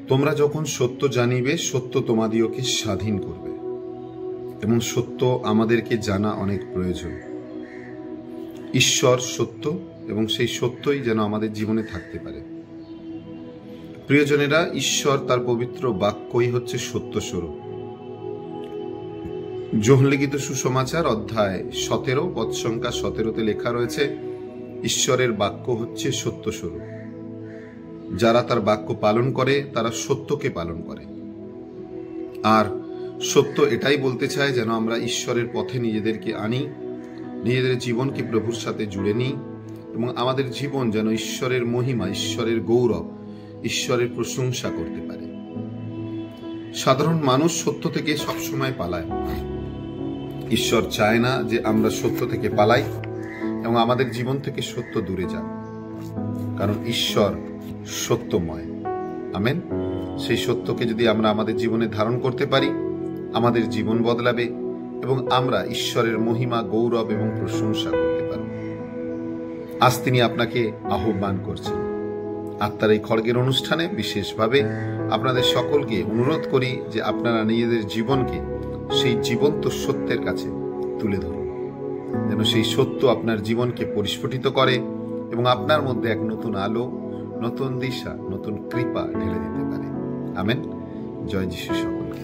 তোমরা যখন সত্য জানিবে, সত্য তোমাদিওকে স্বাধীন করবে। এবং সত্য আমাদেরকে জানা অনেক প্রয়োজন। ঈশ্বর সত্য, এবং সেই সত্যই যেন আমাদের জীবনে থাকতে পারে। প্রিয়জনেরা, ঈশ্বর তার পবিত্র বাক্যই হচ্ছে সত্য স্বরূপ। যোহন লিখিত সুসমাচার অধ্যায় 17 পদ সংখ্যা 17-তে লেখা রয়েছে, ঈশ্বরের বাক্য হচ্ছে সত্য স্বরূপ। যারা তার বাক্য পালন করে তারা সত্যকে পালন করে। আর সত্য এটাই বলতে চায় যেন আমরা ঈশ্বরের পথে নিজেদেরকে আনি, নিজেদের জীবনকে প্রভুর সাথে জুড়ে নিই, এবং আমাদের জীবন যেন ঈশ্বরের মহিমা, ঈশ্বরের গৌরব, ঈশ্বরের প্রশংসা করতে পারে। সাধারণ মানুষ সত্য থেকে সবসময় পালায়। ঈশ্বর চায় না যে আমরা সত্য থেকে পালাই এবং আমাদের জীবন থেকে সত্য দূরে যাক, কারণ ঈশ্বর সত্যময়। আমেন। সেই সত্যকে যদি আমরা আমাদের জীবনে ধারণ করতে পারি, আমাদের জীবন বদলাবে এবং আমরা ঈশ্বরের মহিমা, গৌরব এবং প্রশংসা করতে পারব। আজ তিনি আপনাকে আহ্বান করছেন। আত্মার এই খড়গের অনুষ্ঠানে বিশেষভাবে আপনাদের সকলকে অনুরোধ করি যে আপনারা নিজেদের জীবনকে সেই জীবন্ত সত্যের কাছে তুলে ধরুন, যেন সেই সত্য আপনার জীবনকে পরিস্ফুটিত করে এবং আপনার মধ্যে এক নতুন আলো, নতুন দিশা, নতুন কৃপা ঢেলে দিতে পারে। আমেন। জয় যিশু সকলকে।